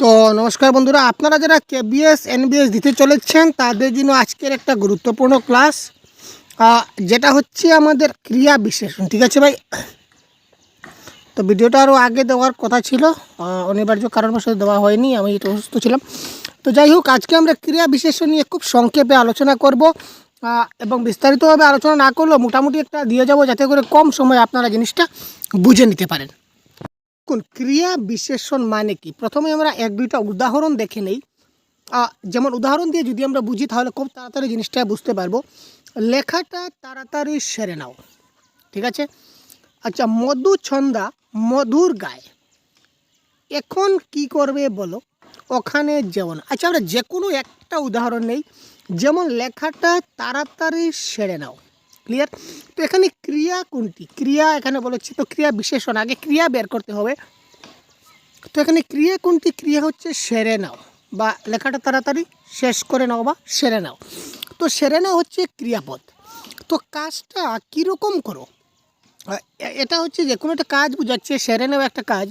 তো নমস্কার বন্ধুরা, আপনারা যারা কেবিএস এনবিএস দিতে চলেছেন তাদের জন্য আজকের একটা গুরুত্বপূর্ণ ক্লাস, যেটা হচ্ছে আমাদের ক্রিয়া বিশ্লেষণ। ঠিক আছে ভাই? তো ভিডিওটা আরও আগে দেওয়ার কথা ছিল, অনিবার্য কারণবশত দেওয়া হয়নি, আমি একটু অসুস্থ ছিলাম। তো যাই হোক, আজকে আমরা ক্রিয়া বিশ্লেষণ নিয়ে খুব সংক্ষেপে আলোচনা করব, এবং বিস্তারিতভাবে আলোচনা না করলেও মোটামুটি একটা দিয়ে যাব, যাতে করে কম সময়ে আপনারা জিনিসটা বুঝে নিতে পারেন। ক্রিয়া বিশ্লেষণ মানে কি, প্রথমে আমরা এক দুইটা উদাহরণ দেখে নেই। যেমন উদাহরণ দিয়ে যদি আমরা বুঝি তাহলে খুব তাড়াতাড়ি জিনিসটা বুঝতে পারবো। লেখাটা তাড়াতাড়ি সেরে নাও। ঠিক আছে? আচ্ছা, মধুছন্দা মধুর গায়ে, এখন কি করবে বলো, ওখানে যেও না। আচ্ছা, আমরা যে কোনো একটা উদাহরণ নেই, যেমন লেখাটা তাড়াতাড়ি সেরে নাও। ক্লিয়ার? তো এখানে ক্রিয়া কোনটি? ক্রিয়া এখানে বলেছি, তো ক্রিয়া বিশেষণ, আগে ক্রিয়া বের করতে হবে। তো এখানে ক্রিয়া কোনটি? ক্রিয়া হচ্ছে সেরে নাও, বা লেখাটা তাড়াতাড়ি শেষ করে নাও বা সেরে নাও। তো সেরে নাও হচ্ছে ক্রিয়াপদ। তো কাজটা কীরকম করো, এটা হচ্ছে যে কোনো একটা কাজ বোঝাচ্ছে। সেরে নাও একটা কাজ,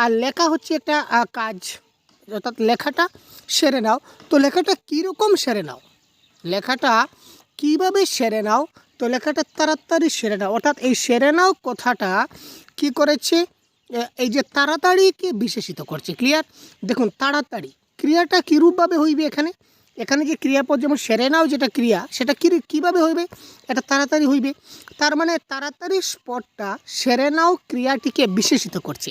আর লেখা হচ্ছে একটা কাজ, অর্থাৎ লেখাটা সেরে নাও। তো লেখাটা কীরকম সেরে নাও, লেখাটা কীভাবে সেরে নাও, তো লেখাটা তাড়াতাড়ি সেরে নাও। অর্থাৎ এই সেরে নাও কথাটা কি করেছে, এই যে তাড়াতাড়িকে বিশেষিত করছে। ক্লিয়ার? দেখুন, তাড়াতাড়ি ক্রিয়াটা কীরূপভাবে হইবে, এখানে এখানে যে ক্রিয়াপদ, যেমন সেরে নাও যেটা ক্রিয়া, সেটা কীভাবে হইবে, এটা তাড়াতাড়ি হইবে। তার মানে তাড়াতাড়ি পদটা সেরে নাও ক্রিয়াটিকে বিশেষিত করছে।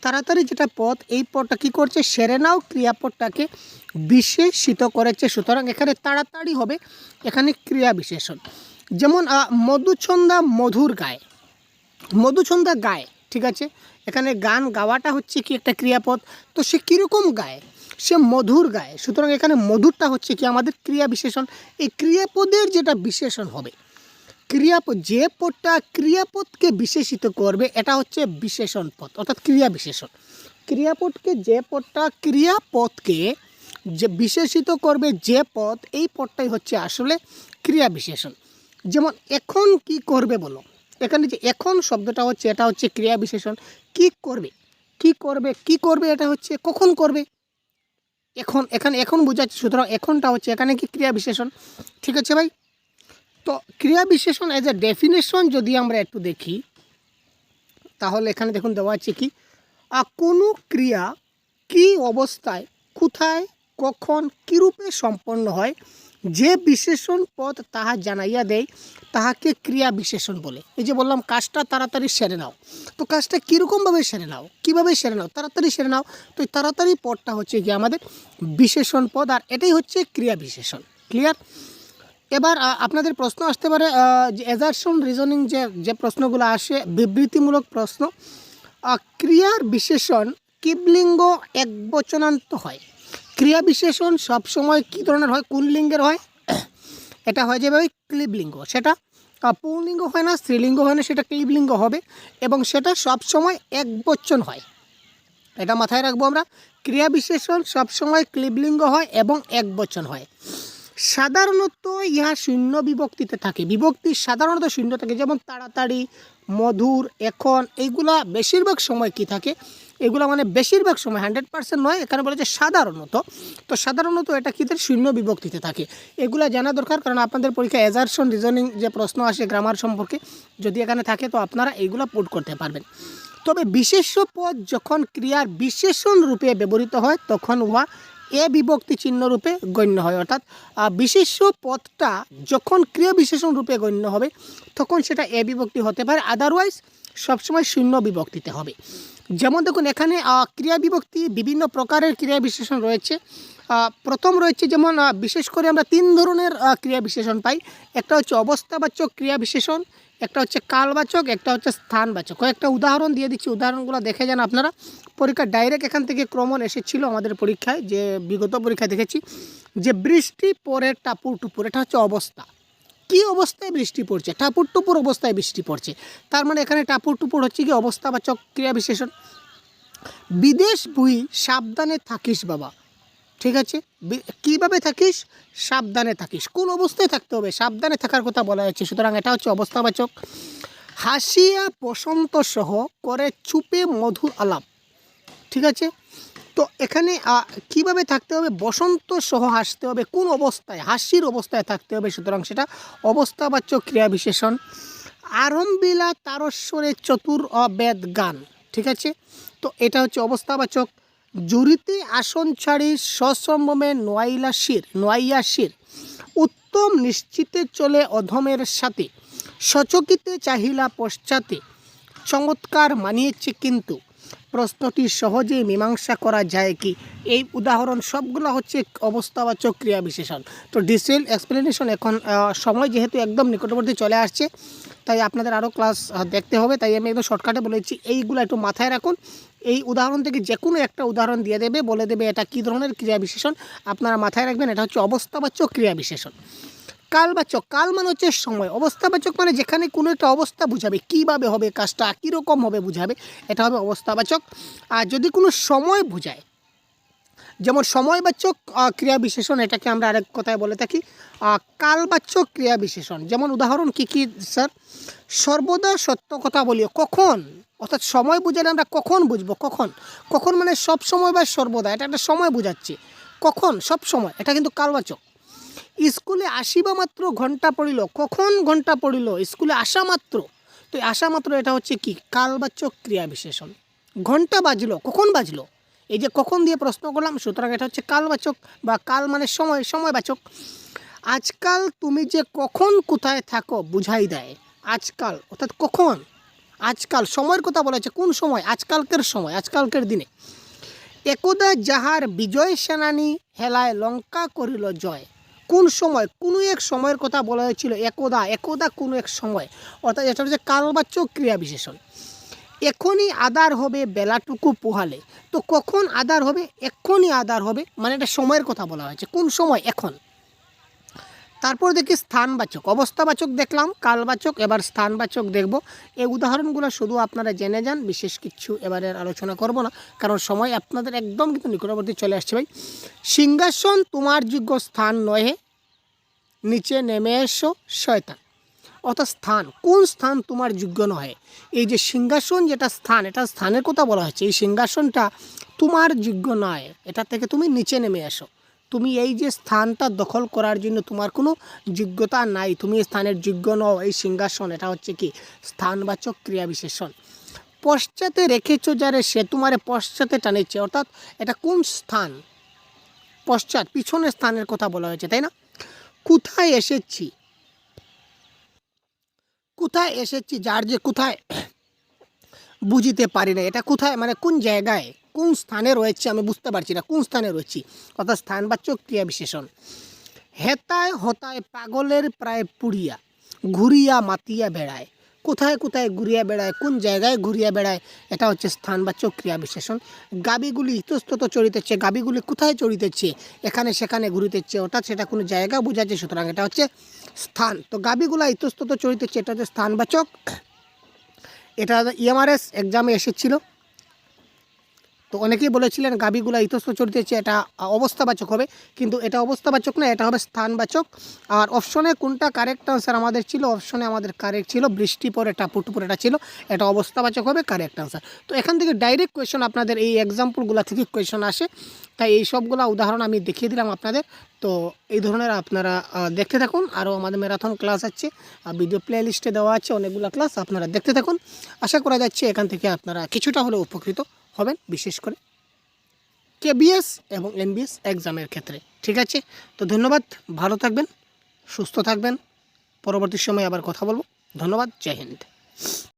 তাড়াতাড়ি যেটা পদ, এই পদটা কী করছে, সেরে নাও ক্রিয়াপদটাকে বিশেষিত করেছে। সুতরাং এখানে তাড়াতাড়ি হবে, এখানে ক্রিয়া বিশেষণ। যেমন মধুছন্দা মধুর গায়ে, মধুছন্দা গায়ে। ঠিক আছে? এখানে গান গাওয়াটা হচ্ছে কি একটা ক্রিয়াপদ। তো সে কীরকম গায়, সে মধুর গায়। সুতরাং এখানে মধুরটা হচ্ছে কি আমাদের ক্রিয়া বিশেষণ। এই ক্রিয়াপদের যেটা বিশেষণ হবে, ক্রিয়াপদ যে পদটা ক্রিয়াপদকে বিশেষিত করবে, এটা হচ্ছে বিশেষণ পদ, অর্থাৎ ক্রিয়া বিশেষণ। ক্রিয়াপদকে যে পদটা ক্রিয়াপদকে যে বিশেষিত করবে, যে পদ, এই পদটাই হচ্ছে আসলে ক্রিয়া বিশেষণ। যেমন এখন কি করবে বলো, এখানে যে এখন শব্দটা হচ্ছে, এটা হচ্ছে ক্রিয়া বিশেষণ। কি করবে, কি করবে, কি করবে, এটা হচ্ছে কখন করবে, এখন, এখানে এখন বোঝাচ্ছে। সুতরাং এখনটা হচ্ছে এখানে কি ক্রিয়া বিশেষণ। ঠিক আছে ভাই? তো ক্রিয়া বিশেষণ এজ এ ডেফিনেশন যদি আমরা একটু দেখি, তাহলে এখানে দেখুন দেওয়া আছে কি, কোনো ক্রিয়া কি অবস্থায়, কোথায়, কখন, কীরূপে সম্পন্ন হয়, যে বিশেষণ পদ তাহা জানাইয়া দেয়, তাহাকে ক্রিয়া বিশেষণ বলে। এই যে বললাম কাজটা তাড়াতাড়ি সেরে নাও, তো কাজটা কীরকমভাবে সেরে নাও, কীভাবে সেরে নাও, তাড়াতাড়ি সেরে নাও। তো এই তাড়াতাড়ি পদটা হচ্ছে কি আমাদের বিশেষণ পদ, আর এটাই হচ্ছে ক্রিয়া বিশেষণ। ক্লিয়ার? এবার আপনাদের প্রশ্ন আসতে পারে, যে অ্যাজারশন রিজনিং যে প্রশ্নগুলো আসে, বিবৃতিমূলক প্রশ্ন। ক্রিয়ার বিশেষণ কিবলিঙ্গ একবচনান্ত হয়। ক্রিয়া বিশেষণ সবসময় কী ধরনের হয়, কোন লিঙ্গের হয়, এটা হয় যেভাবে ক্লিবলিঙ্গ, সেটা পুংলিঙ্গ হয় না, স্ত্রীলিঙ্গ হয় না, সেটা ক্লিবলিঙ্গ হবে, এবং সেটা সবসময় একবচন হয়। এটা মাথায় রাখবো আমরা, ক্রিয়া বিশেষণ সবসময় ক্লিবলিঙ্গ হয় এবং একবচন হয়। সাধারণত ইহা শূন্য বিভক্তিতে থাকে, বিভক্তি সাধারণত শূন্য থাকে। যেমন তাড়াতাড়ি, মধুর, এখন, এইগুলা বেশিরভাগ সময় কি থাকে, এগুলো মানে বেশিরভাগ সময়, 100% নয়, এখানে বলেছে সাধারণত। তো সাধারণত এটা কি শূন্য বিভক্তিতে থাকে। এগুলা জানা দরকার, কারণ আপনাদের পরীক্ষা অ্যাজারশন রিজনিং যে প্রশ্ন আসে গ্রামার সম্পর্কে, যদি এখানে থাকে তো আপনারা এইগুলো পুট করতে পারবেন। তবে বিশেষ্য পদ যখন ক্রিয়ার বিশেষণ রূপে ব্যবহৃত হয়, তখন উহা এ বিভক্তি চিহ্ন রূপে গণ্য হয়। অর্থাৎ বিশেষ্য পদটা যখন ক্রিয়া বিশেষণ রূপে গণ্য হবে, তখন সেটা এ বিভক্তি হতে পারে, আদারওয়াইজ সবসময় শূন্য বিভক্তিতে হবে। যেমন দেখুন, এখানে ক্রিয়া বিভক্তি বিভিন্ন প্রকারের ক্রিয়া বিশেষণ রয়েছে। প্রথম রয়েছে, যেমন বিশেষ করে আমরা 3 ধরনের ক্রিয়া বিশেষণ পাই। একটা হচ্ছে অবস্থাবাচক ক্রিয়া বিশেষণ, একটা হচ্ছে কালবাচক, একটা হচ্ছে স্থানবাচক। কয়েকটা উদাহরণ দিয়ে দিচ্ছি, উদাহরণগুলো দেখে যান আপনারা। পরীক্ষা ডাইরেক্ট এখান থেকে ক্রমণ এসেছিল আমাদের পরীক্ষায়, যে বিগত পরীক্ষায় দেখেছি যে বৃষ্টি পরে টাপুর টুপুর, এটা হচ্ছে অবস্থা। কি অবস্থায় বৃষ্টি পড়ছে, টাপুর টুপুর অবস্থায় বৃষ্টি পড়ছে, তার মানে এখানে টাপুর টুপুর হচ্ছে কি অবস্থাবাচক ক্রিয়া বিশেষণ। বিদেশ বুই সাবধানে থাকিস বাবা। ঠিক আছে? কীভাবে থাকিস, সাবধানে থাকিস, কোন অবস্থায় থাকতে হবে, সাবধানে থাকার কথা বলা হয়েছে, সুতরাং এটা হচ্ছে অবস্থাবাচক। হাসিয়া বসন্ত সহ করে চুপে মধুর আলাপ। ঠিক আছে? তো এখানে কিভাবে থাকতে হবে, বসন্ত সহ হাসতে হবে, কোন অবস্থায়, হাসির অবস্থায় থাকতে হবে, সুতরাং সেটা অবস্থাবাচক ক্রিয়া বিশেষণ। আরম্বিলা তারস্বরে চতুর অবেদ গান, ঠিক আছে, তো এটা হচ্ছে অবস্থাবাচক। জুরিতে আসন ছাড়ি সসম্ভ্রমে নোয়াইয়া শির, উত্তম নিশ্চিতে চলে অধমের সাথে, সচকিতে চাহিলা পশ্চাতে, চমৎকার মানিয়েছে কিন্তু, প্রশ্নটি সহজেই মীমাংসা করা যায় কি। এই উদাহরণ সবগুলো হচ্ছে অবস্থাবাচক ক্রিয়া বিশেষণ। তো ডিটেইল এক্সপ্লেনেশন এখন সময় যেহেতু একদম নিকটবর্তী চলে আসছে, তাই আপনাদের আরও ক্লাস দেখতে হবে, তাই আমি একদম শর্টকাটে বলেছি। এইগুলো একটু মাথায় রাখুন। এই উদাহরণ থেকে যে কোনো একটা উদাহরণ দিয়ে দেবে, বলে দেবে এটা কী ধরনের ক্রিয়া বিশেষণ, আপনারা মাথায় রাখবেন এটা হচ্ছে অবস্থাবাচক ক্রিয়া বিশেষণ। কালবাচক, কাল মানে হচ্ছে সময়, অবস্থাবাচক মানে যেখানে কোনো একটা অবস্থা বুঝাবে, কীভাবে হবে কাজটা, কীরকম হবে বুঝাবে, এটা হবে অবস্থাবাচক। আর যদি কোনো সময় বোঝায়, যেমন সময়বাচক ক্রিয়া বিশেষণ, এটাকে আমরা আরেক কথায় বলে থাকি কালবাচক ক্রিয়া বিশেষণ। যেমন উদাহরণ কী কী স্যার, সর্বদা সত্য কথা বলিও, কখন, অর্থাৎ সময় বুঝালে আমরা কখন বুঝবো, কখন, কখন মানে সব সময় বা সর্বদা, এটা একটা সময় বোঝাচ্ছে, কখন, সব সময়, এটা কিন্তু কালবাচক। স্কুলে আসিবা মাত্র ঘন্টা পড়িল, কখন ঘন্টা পড়িল, স্কুলে আসা মাত্র, তো আসা মাত্র এটা হচ্ছে কি, কালবাচক ক্রিয়া বিশেষণ। ঘন্টা বাজলো, কখন বাজলো, এই যে কখন দিয়ে প্রশ্ন করলাম, সুতরাং এটা হচ্ছে কালবাচক, বা কাল মানে সময়, সময়বাচক। আজকাল তুমি যে কখন কোথায় থাকো বুঝাই দেয়, আজকাল অর্থাৎ কখন, আজকাল সময়ের কথা বলা হচ্ছে, কোন সময়, আজকালকের সময়, আজকালকের দিনে। একদা যাহার বিজয় সেনানী হেলায় লঙ্কা করিল জয়, কোন সময়, কোনো এক সময়ের কথা বলা হয়েছিল, একদা, একদা কোনো এক সময়, অর্থাৎ এটা হচ্ছে কালবাচক ক্রিয়া বিশেষণ। এখনই আদার হবে বেলাটুকু পোহালে, তো কখন আদার হবে, এক্ষুনি আদার হবে, মানে এটা সময়ের কথা বলা হয়েছে, কোন সময়, এখন। তারপর দেখি স্থানবাচক, অবস্থাবাচক দেখলাম, কালবাচক, এবার স্থানবাচক দেখব। এই উদাহরণগুলো শুধু আপনারা জেনে যান, বিশেষ কিছু এবারে আলোচনা করব না, কারণ সময় আপনাদের একদম কিন্তু নিকটবর্তী চলে আসছে ভাই। সিংহাসন তোমার যোগ্য স্থান নহে, নিচে নেমে এসো শয়তান, অর্থাৎ স্থান, কোন স্থান তোমার যোগ্য নয়, এই যে সিংহাসন যেটা স্থান, এটা স্থানের কথা বলা হচ্ছে, এই সিংহাসনটা তোমার যোগ্য নয়, এটা থেকে তুমি নিচে নেমে এসো, তুমি এই যে স্থানটা দখল করার জন্য তোমার কোনো যোগ্যতা নাই, তুমি স্থানের যোগ্য নও, এই সিংহাসন, এটা হচ্ছে কি স্থানবাচক ক্রিয়া বিশেষণ। পশ্চাতে রেখেছো যারে সে তোমারে পশ্চাতে টানেছে, অর্থাৎ এটা কোন স্থান, পশ্চাৎ, পিছনের স্থানের কথা বলা হয়েছে, তাই না। কোথায় এসেছি, কোথায় এসেছি, যার যে কোথায় বুঝিতে পারি না, এটা কোথায় মানে কোন জায়গায়, কোন স্থানে রয়েছে আমি বুঝতে পারছি না, কোন স্থানে রয়েছি, অর্থাৎ স্থানবাচক ক্রিয়া বিশেষণ। হেতায় হতায় পাগলের প্রায় পুড়িয়া, ঘুরিয়া মাতিয়া বেড়ায়, কোথায় কোথায় ঘুরিয়া বেড়ায়, কোন জায়গায় ঘুরিয়া বেড়ায়, এটা হচ্ছে স্থানবাচক ক্রিয়া বিশেষণ। গাবিগুলি ইতস্তত চড়িতেছে, গাবিগুলি কোথায় চড়িতেছে, এখানে সেখানে ঘুরিতেছে, অর্থাৎ সেটা কোনো জায়গা বোঝাচ্ছে, সুতরাং এটা হচ্ছে স্থান। তো গাবিগুলা ইতস্তত চড়িতেছে, এটা হচ্ছে স্থানবাচক। এটা ইএমআরএস এক্সামে এসেছিল, তো অনেকেই বলেছিলেন গাবিগুলা ইতস্ত চড়িতেছে, এটা অবস্থাবাচক হবে, কিন্তু এটা অবস্থাবাচক না, এটা হবে স্থানবাচক। আর অপশনে কোনটা কারেক্ট আনসার আমাদের ছিল, অপশনে আমাদের কারেক্ট ছিল বৃষ্টি পরে টাপুটু পরে, এটা ছিল, এটা অবস্থাবাচক হবে, কারেক্ট আনসার। তো এখান থেকে ডাইরেক্ট কোয়েশন আপনাদের এই এক্সাম্পলগুলো থেকে কোয়েশন আসে, তাই এই সবগুলো উদাহরণ আমি দেখিয়ে দিলাম আপনাদের। তো এই ধরনের আপনারা দেখতে থাকুন, আরও আমাদের ম্যারাথন ক্লাস আছে, ভিডিও প্লে লিস্টে দেওয়া আছে অনেকগুলো ক্লাস, আপনারা দেখতে থাকুন। আশা করা যাচ্ছে এখান থেকে আপনারা কিছুটা হলেও উপকৃত হবেন, বিশেষ করে কেবিএস এবং এনবিএস এক্সামের ক্ষেত্রে, ঠিক আছে। তো ধন্যবাদ, ভালো থাকবেন, সুস্থ থাকবেন, পরবর্তী সময়ে আবার কথা বলবো। ধন্যবাদ, জয় হিন্দ।